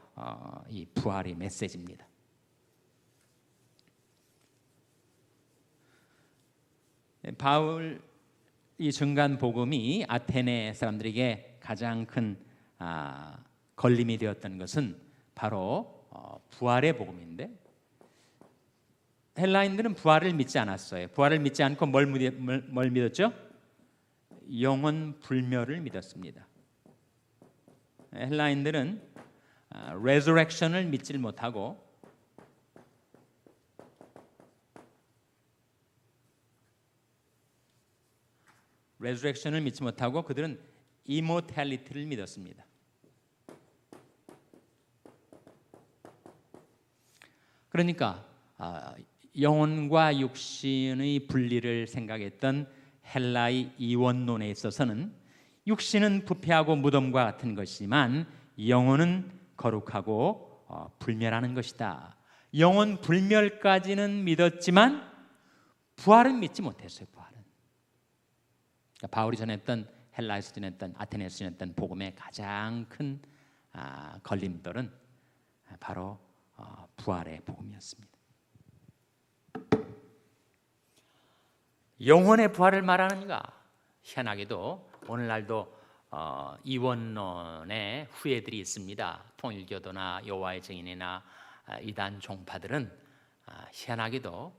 이 부활의 메시지입니다. 바울 이 증거한 복음이 아테네 사람들에게 가장 큰 걸림이 되었던 것은 바로 부활의 복음인데, 헬라인들은 부활을 믿지 않았어요. 부활을 믿지 않고 뭘 믿었죠? 영원 불멸을 믿었습니다. 헬라인들은 resurrection을 믿지 못하고 그들은 immortality를 믿었습니다. 그러니까 영혼과 육신의 분리를 생각했던 헬라의 이원론에 있어서는 육신은 부패하고 무덤과 같은 것이지만 영혼은 거룩하고 불멸하는 것이다. 영혼 불멸까지는 믿었지만 부활은 믿지 못했어요. 부활은. 그러니까 바울이 전했던, 헬라에서 전했던, 아테네에서 전했던 복음의 가장 큰 걸림돌은 바로 부활의 복음이었습니다. 영혼의 부활을 말하는가? 희한하게도 오늘날도 이원론의 후예들이 있습니다. 통일교도나 여호와의 증인이나 이단 종파들은 희한하게도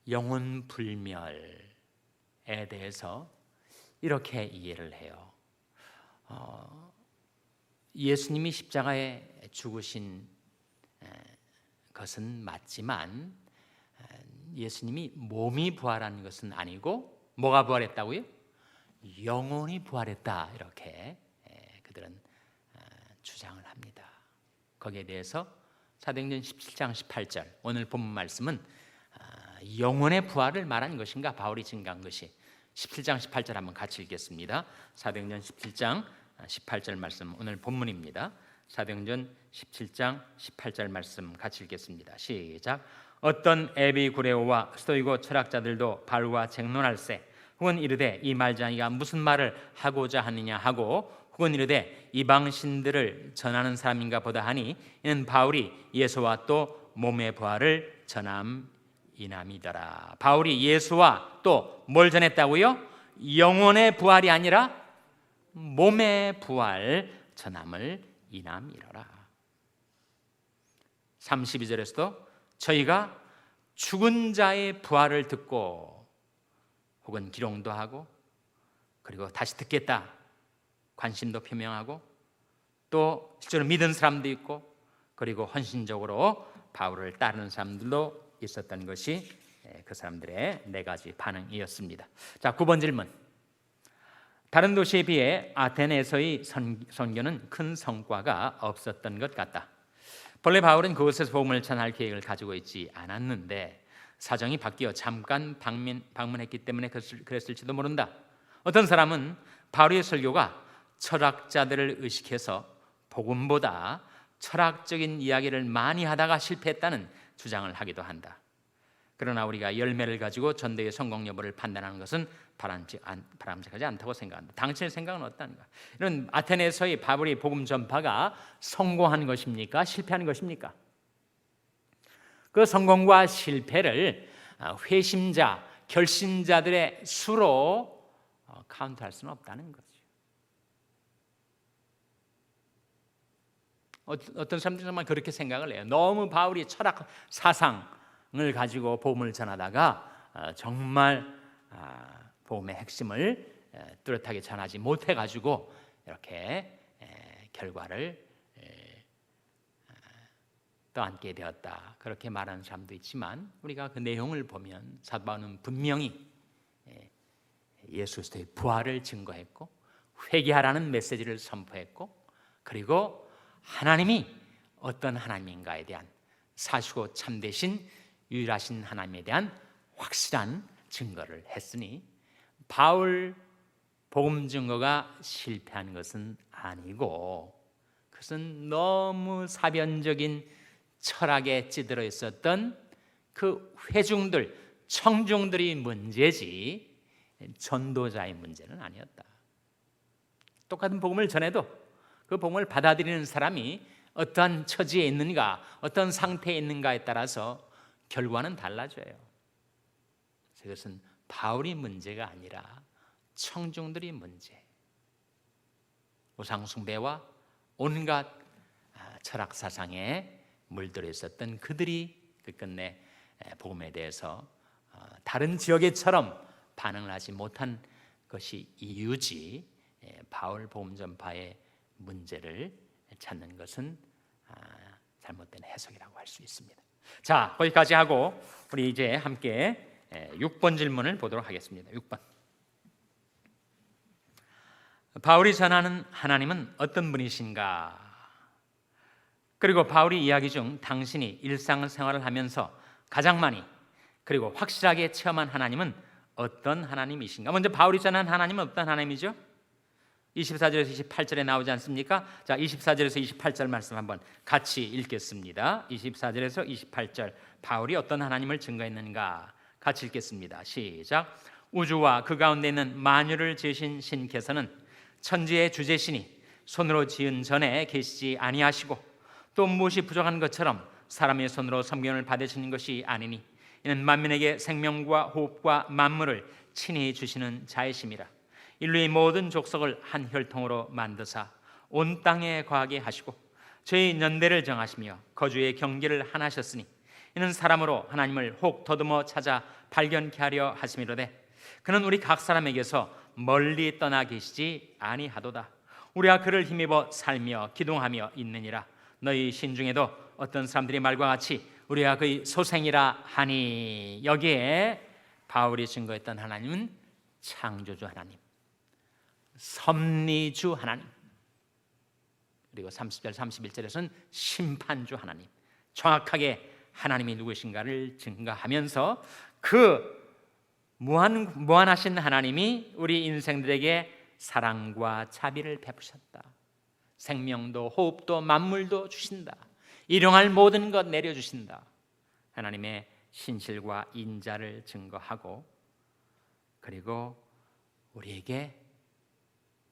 영혼 불멸에 대해서 이렇게 이해를 해요. 예수님이 십자가에 죽으신 것은 맞지만 예수님이 몸이 부활한 것은 아니고 뭐가 부활했다고요? 영혼이 부활했다, 이렇게 그들은 주장을 합니다. 거기에 대해서 사도행전 17장 18절 오늘 본문 말씀은 영혼의 부활을 말하는 것인가, 바울이 증거한 것이. 17장 18절 한번 같이 읽겠습니다. 사도행전 17장 18절 말씀 오늘 본문입니다. 사도행전 17장 18절 말씀 같이 읽겠습니다. 시작. 어떤 에비구레오와 스토이고 철학자들도 바울과 쟁론할세, 혹은 이르되 이 말자니가 무슨 말을 하고자 하느냐 하고, 혹은 이르되 이방신들을 전하는 사람인가 보다 하니, 이는 바울이 예수와 또 몸의 부활을 전함이나미더라. 바울이 예수와 또 뭘 전했다고요? 영혼의 부활이 아니라 몸의 부활 전함을 이남이러라. 32절에서도 저희가 죽은 자의 부활을 듣고, 혹은 기롱도 하고, 그리고 다시 듣겠다 관심도 표명하고, 또 실제로 믿은 사람도 있고, 그리고 헌신적으로 바울을 따르는 사람들도 있었던 것이 그 사람들의 네 가지 반응이었습니다. 자, 9번 질문. 다른 도시에 비해 아테네에서의 선교는 큰 성과가 없었던 것 같다. 본래 바울은 그곳에서 복음을 전할 계획을 가지고 있지 않았는데 사정이 바뀌어 잠깐 방문했기 때문에 그랬을지도 모른다. 어떤 사람은 바울의 설교가 철학자들을 의식해서 복음보다 철학적인 이야기를 많이 하다가 실패했다는 주장을 하기도 한다. 그러나 우리가 열매를 가지고 전도의 성공 여부를 판단하는 것은 바람직하지 않다고 생각한다. 당신의 생각은 어떠한가? 이런 아테네에서의 바울의 복음 전파가 성공한 것입니까? 실패한 것입니까? 그 성공과 실패를 회심자, 결신자들의 수로 카운트할 수는 없다는 거죠. 어떤 사람들은 정말 그렇게 생각을 해요. 너무 바울이 철학 사상을 가지고 복음을 전하다가 정말 복음의 핵심을 뚜렷하게 전하지 못해가지고 이렇게 결과를 떠안게 되었다, 그렇게 말하는 사람도 있지만, 우리가 그 내용을 보면 사도 바울은 분명히 예수 그리스도의 부활을 증거했고 회개하라는 메시지를 선포했고, 그리고 하나님이 어떤 하나님인가에 대한 사시고 참되신 유일하신 하나님에 대한 확실한 증거를 했으니, 바울 복음 증거가 실패한 것은 아니고 그것은 너무 사변적인 철학에 찌들어 있었던 그 회중들, 청중들이 문제지 전도자의 문제는 아니었다. 똑같은 복음을 전해도 그 복음을 받아들이는 사람이 어떠한 처지에 있는가, 어떤 상태에 있는가에 따라서 결과는 달라져요. 그것은 바울이 문제가 아니라 청중들이 문제. 우상숭배와 온갖 철학 사상에 물들어 있었던 그들이 끝내 복음에 대해서 다른 지역에처럼 반응을 하지 못한 것이 이유지, 바울 복음 전파의 문제를 찾는 것은 잘못된 해석이라고 할 수 있습니다. 자, 거기까지 하고 우리 이제 함께 6번 질문을 보도록 하겠습니다. 6번. 바울이 전하는 하나님은 어떤 분이신가? 그리고 바울이 이야기 중 당신이 일상생활을 하면서 가장 많이 그리고 확실하게 체험한 하나님은 어떤 하나님이신가? 먼저 바울이 전한 하나님은 어떤 하나님이죠? 24절에서 28절에 나오지 않습니까? 자, 24절에서 28절 말씀 한번 같이 읽겠습니다. 24절에서 28절, 바울이 어떤 하나님을 증거했는가? 같이 읽겠습니다. 시작. 우주와 그 가운데 있는 만유를 지으신 신께서는 천지의 주제시니 손으로 지은 전에 계시지 아니하시고 또 무엇이 부족한 것처럼 사람의 손으로 섬김을 받으시는 것이 아니니 이는 만민에게 생명과 호흡과 만물을 친히 주시는 자이심이라. 인류의 모든 족속을 한 혈통으로 만드사 온 땅에 거하게 하시고 저희 연대를 정하시며 거주의 경계를 하나셨으니 이는 사람으로 하나님을 혹 더듬어 찾아 발견케 하려 하심이로되 그는 우리 각 사람에게서 멀리 떠나 계시지 아니하도다. 우리가 그를 힘입어 살며 기동하며 있느니라. 너희 신중에도 어떤 사람들이 말과 같이 우리가 그의 소생이라 하니. 여기에 바울이 증거했던 하나님은 창조주 하나님, 섭리주 하나님, 그리고 30절 31절에서는 심판주 하나님, 정확하게 하나님이 누구신가를 증거하면서 그 무한하신 하나님이 우리 인생들에게 사랑과 자비를 베푸셨다. 생명도 호흡도 만물도 주신다. 일용할 모든 것 내려주신다. 하나님의 신실과 인자를 증거하고, 그리고 우리에게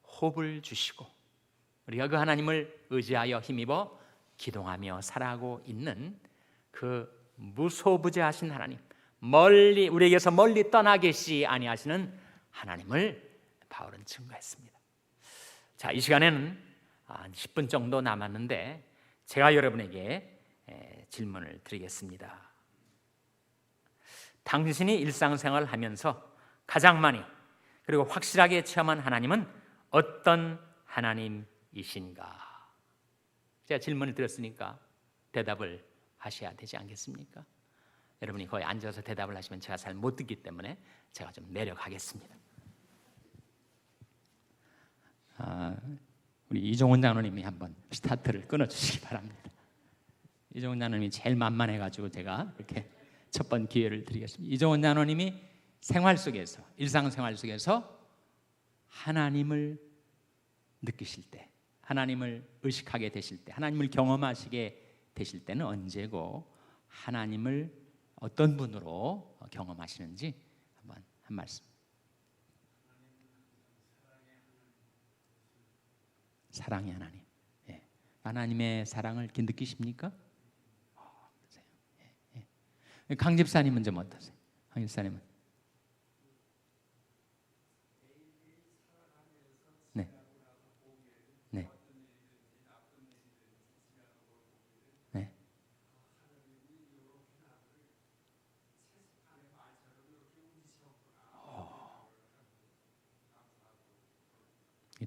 호흡을 주시고 우리가 그 하나님을 의지하여 힘입어 기동하며 살아가고 있는 그 무소부재하신 하나님, 멀리 우리에게서 멀리 떠나 계시지 아니하시는 하나님을 바울은 증거했습니다. 자, 이 시간에는 한 10분 정도 남았는데 제가 여러분에게 질문을 드리겠습니다. 당신이 일상생활을 하면서 가장 많이 그리고 확실하게 체험한 하나님은 어떤 하나님이신가? 제가 질문을 드렸으니까 대답을 하셔야 되지 않겠습니까? 여러분이 거기 앉아서 대답을 하시면 제가 잘 못 듣기 때문에 제가 좀 내려가겠습니다. 우리 이종훈 장로님이 한번 스타트를 끊어주시기 바랍니다. 이종훈 장로님이 제일 만만해가지고 제가 이렇게 첫 번 기회를 드리겠습니다. 이종훈 장로님이 생활 속에서, 일상생활 속에서 하나님을 느끼실 때, 하나님을 의식하게 되실 때, 하나님을 경험하시게 되실 때는 언제고, 하나님을 어떤 분으로 경험하시는지 한번 한 말씀. 사랑의 하나님. 예. 하나님의 사랑을 이렇게 느끼십니까? 예. 예. 강 집사님은 좀 어떠세요? 강 집사님은? 네. 네. 네.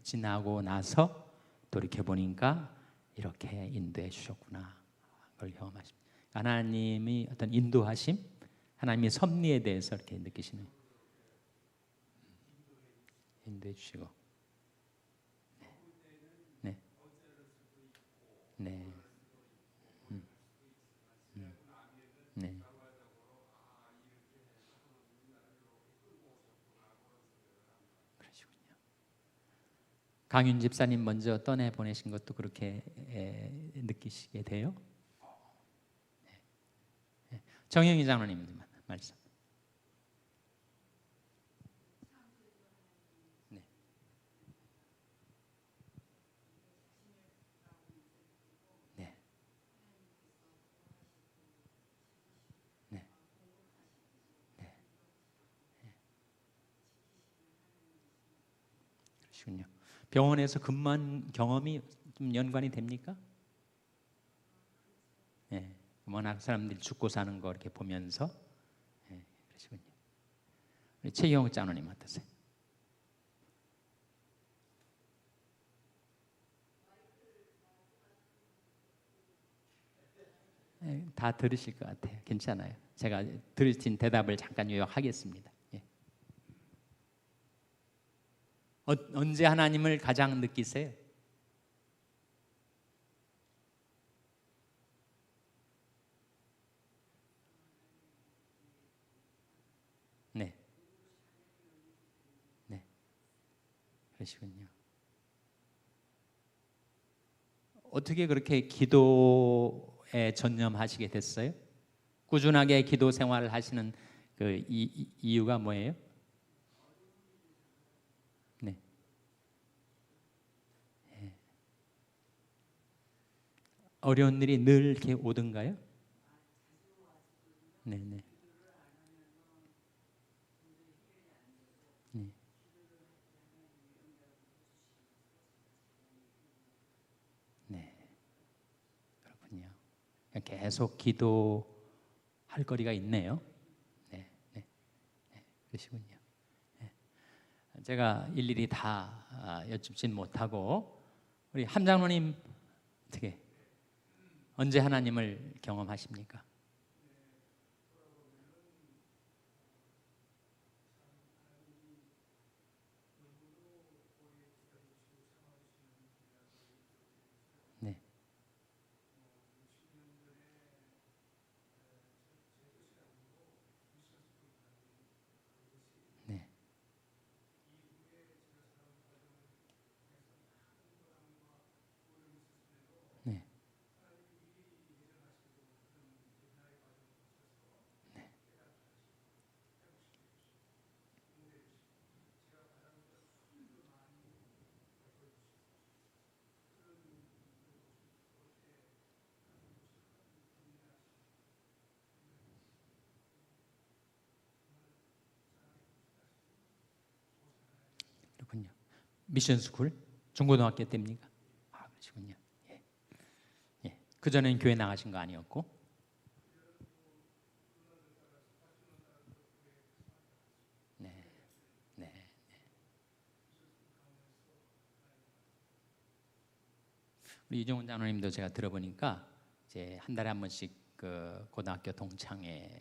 지나고 나서 돌이켜 보니까 이렇게 인도해 주셨구나. 그걸 경험하십니다. 하나님이 어떤 인도하심, 하나님의 섭리에 대해서 이렇게 느끼시는, 인도해 주시고, 네, 네, 네, 그러시군요. 강윤 집사님 먼저 떠내 보내신 것도 그렇게 느끼시게 돼요? 정영희 장로님 말씀. 네, 네, 네, 그러시군요. 병원에서 근무한 경험이 좀 연관이 됩니까? 예, 워낙 사람들이 죽고 사는 거 이렇게 보면서, 예, 그러시군요. 우리 최경 장로님 어떠세요? 예, 다 들으실 것 같아요. 괜찮아요. 제가 들으신 대답을 잠깐 요약하겠습니다. 예. 언제 하나님을 가장 느끼세요? 네, 네, 그러시군요. 어떻게 그렇게 기도에 전념하시게 됐어요? 꾸준하게 기도 생활을 하시는 그 이유가 뭐예요? 네, 어려운 일이 늘 이렇게 오던가요? 네, 네, 네, 네, 그렇군요. 계속 기도할 거리가 있네요. 네, 네, 그러시군요. 제가 일일이 다 여쭙진 못하고 우리 함장로님 어떻게 언제 하나님을 경험하십니까? 네, 네, 네, 그렇군요. 미션 스쿨 중고등학교 때입니까? 아, 그러시군요. 예, 예. 그 전에는 교회 나가신 거 아니었고, 네, 네. 우리 이종훈 장로님도 제가 들어보니까 이제 한 달에 한 번씩 그 고등학교 동창회를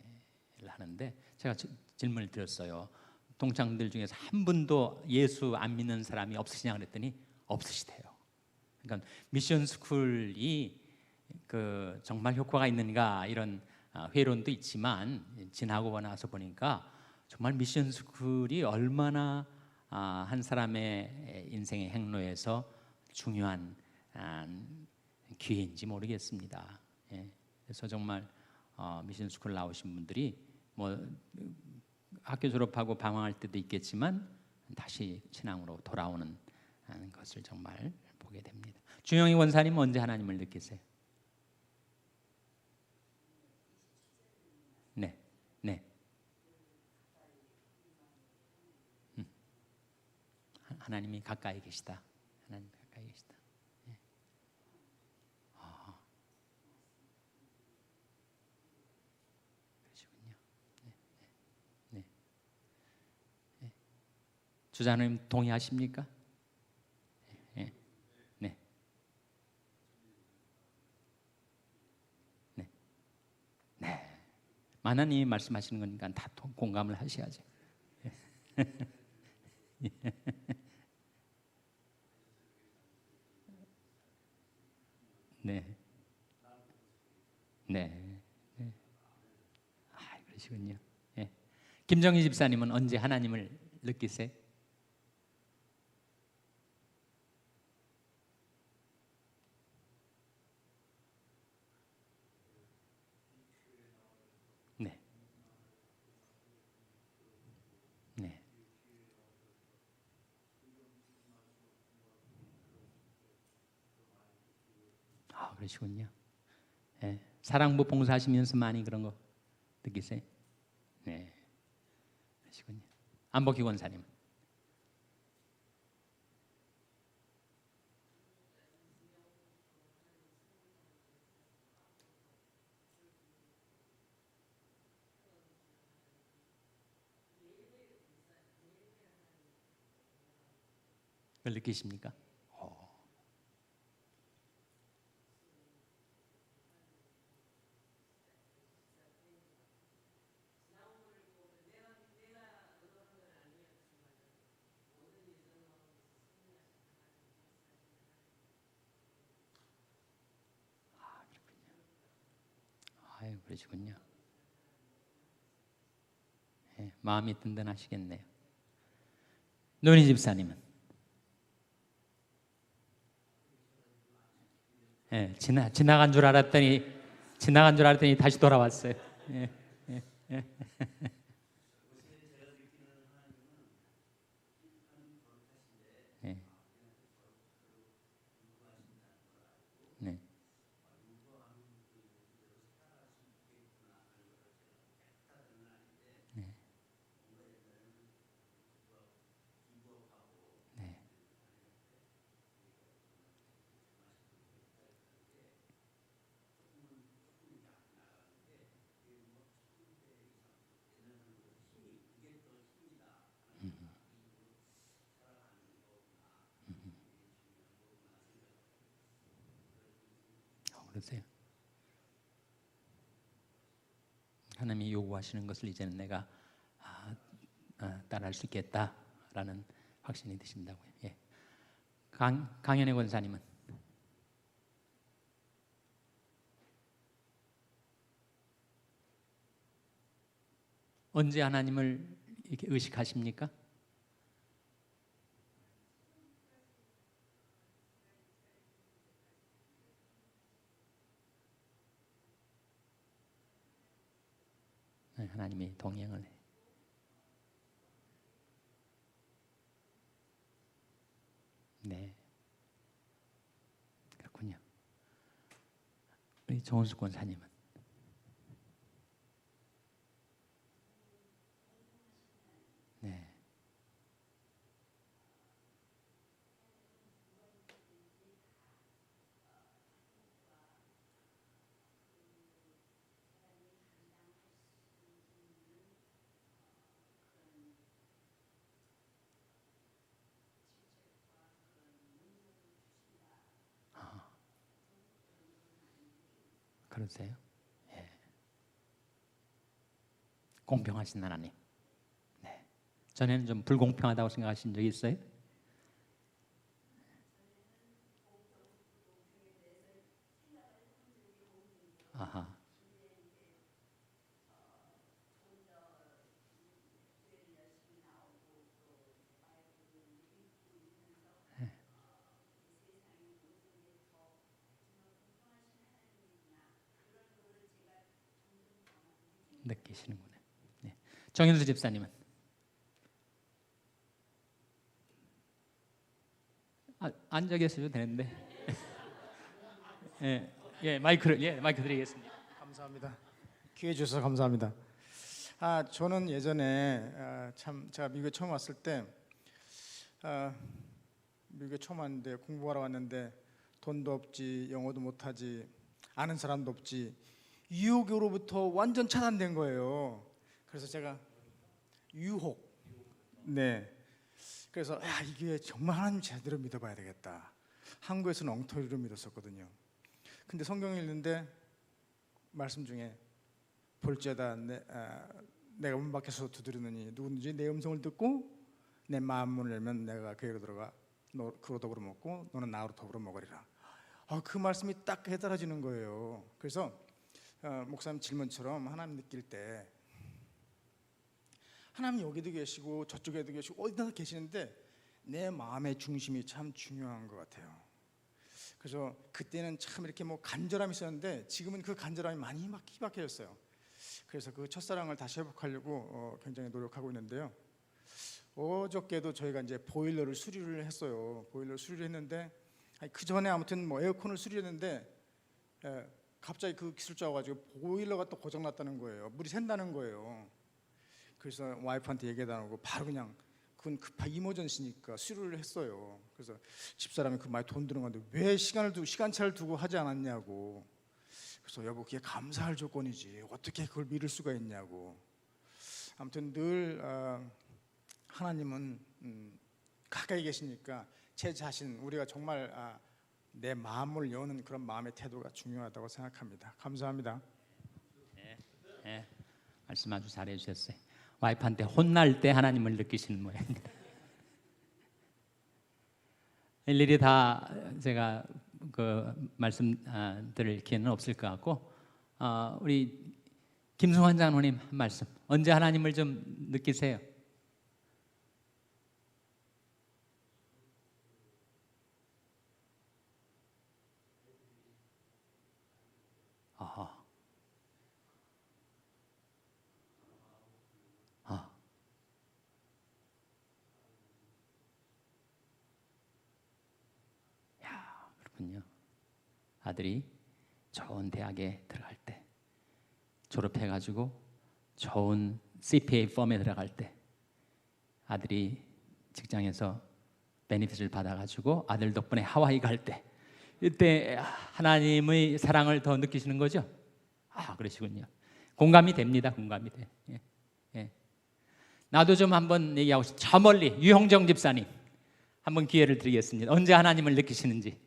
하는데 제가 질문을 드렸어요. 동창들 중에서 한 분도 예수 안 믿는 사람이 없으시냐 그랬더니 없으시대요. 그러니까 미션 스쿨이 그 정말 효과가 있는가 이런 회론도 있지만 지나고 나서 보니까 정말 미션 스쿨이 얼마나 한 사람의 인생의 행로에서 중요한 기회인지 모르겠습니다. 예. 그래서 정말 미션 스쿨 나오신 분들이 뭐 학교 졸업하고 방황할 때도 있겠지만 다시 신앙으로 돌아오는 것을 정말 보게 됩니다. 주영희 원사님 언제 하나님을 느끼세요? 네, 네. 하나님이 가까이 계시다. 하나님 가까이 계시다. 네. 그러시군요. 네, 네, 네. 주자님 동의하십니까? 네, 네, 네, 네. 만화님이 말씀하시는 거니까 다 공감을 하셔야죠. 네, 네, 네. 그러시군요. 예. 김정희 집사님은 언제 하나님을 느끼세요? 네, 네. 그러시군요. 예. 사랑부 봉사하시면서 많이 그런 거 느끼세요? 네, 그러시군요. 안복희 권사님. 그걸 느끼십니까? 그러시군요. 예, 마음이 든든하시겠네요. 노니 집사님은? 예, 지나간 줄 알았더니 다시 돌아왔어요. 예, 예, 예. 예. 네. 네. 네. 그러세요. 하나님이 요구하시는 것을 이제는 내가 따라할 수 있겠다라는 확신이 드신다고요. 예. 강현애 권사님은? 언제 하나님을 이렇게 의식하십니까? 네, 하나님이 동행을 해. 네, 그렇군요. 우리 정은숙 권사님은? 네, 그러세요? 예. 공평하신 하나님. 네. 전에는 좀 불공평하다고 생각하신 적이 있어요? 아하. 느끼시는군요. 네. 정윤수 집사님은 앉아 계셔도 되는데 마이크 드리겠습니다. 감사합니다. 기회 주셔서 감사합니다. 저는 예전에 참 제가 미국에 처음 왔을 때 미국에 처음 왔는데 공부하러 왔는데 돈도 없지, 영어도 못하지, 아는 사람도 없지, 유혹으로부터 완전 차단된 거예요. 그래서 제가 유혹, 그래서 이게 정말 하나님 제대로 믿어봐야 되겠다. 한국에서는 엉터리로 믿었었거든요. 근데 성경을 읽는데 말씀 중에 볼지어다 내가 문 밖에서 두드리느니 누구든지 내 음성을 듣고 내 마음문을 열면 내가 그에게로 들어가 그로 더불어 먹고 너는 나로 더불어 먹으리라. 그 말씀이 딱 해달아지는 거예요. 그래서 목사님 질문처럼 하나님 느낄 때 하나님 여기도 계시고 저쪽에도 계시고 어디나 계시는데 내 마음의 중심이 참 중요한 것 같아요. 그래서 그때는 참 이렇게 간절함이 있었는데 지금은 그 간절함이 많이 희박해졌어요. 그래서 그 첫사랑을 다시 회복하려고 굉장히 노력하고 있는데요. 어저께도 저희가 이제 보일러를 수리를 했어요. 보일러 수리를 했는데 그 전에 아무튼 에어컨을 수리했는데 갑자기 그 기술자가 와가지고 보일러가 또 고장났다는 거예요. 물이 샌다는 거예요. 그래서 와이프한테 얘기도 안 하고 바로 그냥 그건 급한 이머전시니까 수리를 했어요. 그래서 집사람이 그 많이 돈 드는 건데 왜 시간차를 두고 하지 않았냐고. 그래서 여보 그게 감사할 조건이지 어떻게 그걸 미룰 수가 있냐고. 아무튼 늘 하나님은 가까이 계시니까 제 자신 우리가 정말 내 마음을 여는 그런 마음의 태도가 중요하다고 생각합니다. 감사합니다. 네, 말씀 아주 잘해 주셨어요. 와이프한테 혼날 때 하나님을 느끼시는 모양입니다. 일일이 다 제가 그 말씀 드릴 기회는 없을 것 같고 우리 김승환 장로님 한 말씀. 언제 하나님을 좀 느끼세요? 그렇군요. 아들이 좋은 대학에 들어갈 때, 졸업해가지고 좋은 CPA 펌에 들어갈 때, 아들이 직장에서 베니핏을 받아가지고 아들 덕분에 하와이 갈 때, 이때 하나님의 사랑을 더 느끼시는 거죠? 그러시군요. 공감이 됩니다. 공감이 돼. 나도 좀 한번 얘기하고 싶어요. 저 멀리 유형정 집사님 한번 기회를 드리겠습니다. 언제 하나님을 느끼시는지.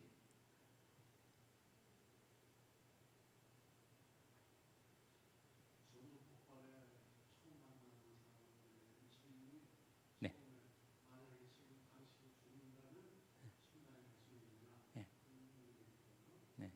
네. 네. 네.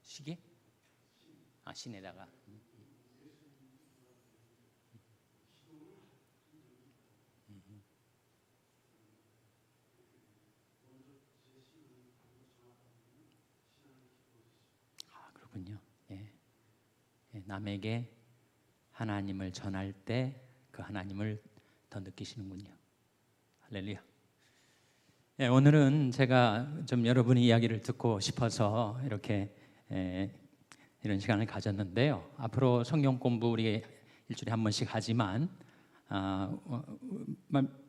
시계? 신에다가. 그렇군요. 남에게 하나님을 전할 때 그 하나님을 더 느끼시는군요. 할렐루야. 오늘은 제가 좀 여러분의 이야기를 듣고 싶어서 이렇게 이런 시간을 가졌는데요. 앞으로 성경 공부 우리 일주일에 한 번씩 하지만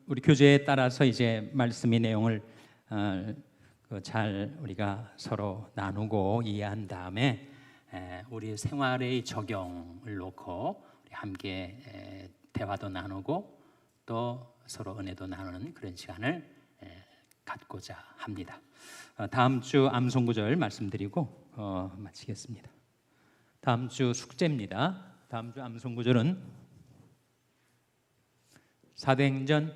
우리 교재에 따라서 이제 말씀의 내용을 잘 우리가 서로 나누고 이해한 다음에 우리 생활의 적용을 놓고 우리 함께 대화도 나누고 또 서로 은혜도 나누는 그런 시간을 갖고자 합니다. 다음 주 암송구절 말씀드리고 마치겠습니다. 다음 주 숙제입니다. 다음 주 암송 구절은 사도행전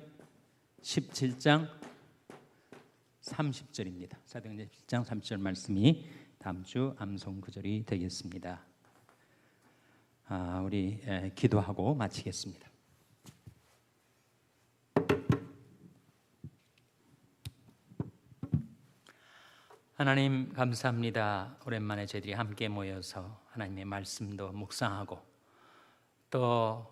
17장 30절입니다. 사도행전 17장 30절 말씀이 다음 주 암송 구절이 되겠습니다. 우리 기도하고 마치겠습니다. 하나님 감사합니다. 오랜만에 저희들이 함께 모여서 하나님의 말씀도 묵상하고 또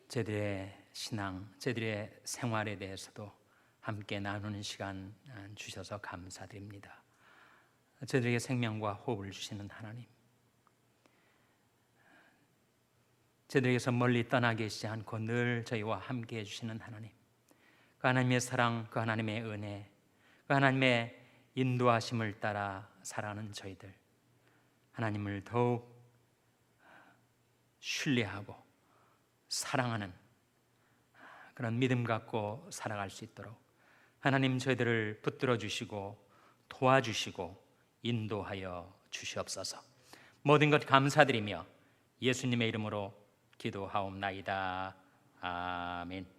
저희들의 신앙, 저희들의 생활에 대해서도 함께 나누는 시간 주셔서 감사드립니다. 저희들에게 생명과 호흡을 주시는 하나님, 저희들에게서 멀리 떠나 계시지 않고 늘 저희와 함께 해주시는 하나님, 그 하나님의 사랑, 그 하나님의 은혜, 그 하나님의 인도하심을 따라 살아가는 저희들, 하나님을 더욱 신뢰하고 사랑하는 그런 믿음 갖고 살아갈 수 있도록 하나님 저희들을 붙들어 주시고 도와주시고 인도하여 주시옵소서. 모든 것 감사드리며 예수님의 이름으로 기도하옵나이다. 아멘.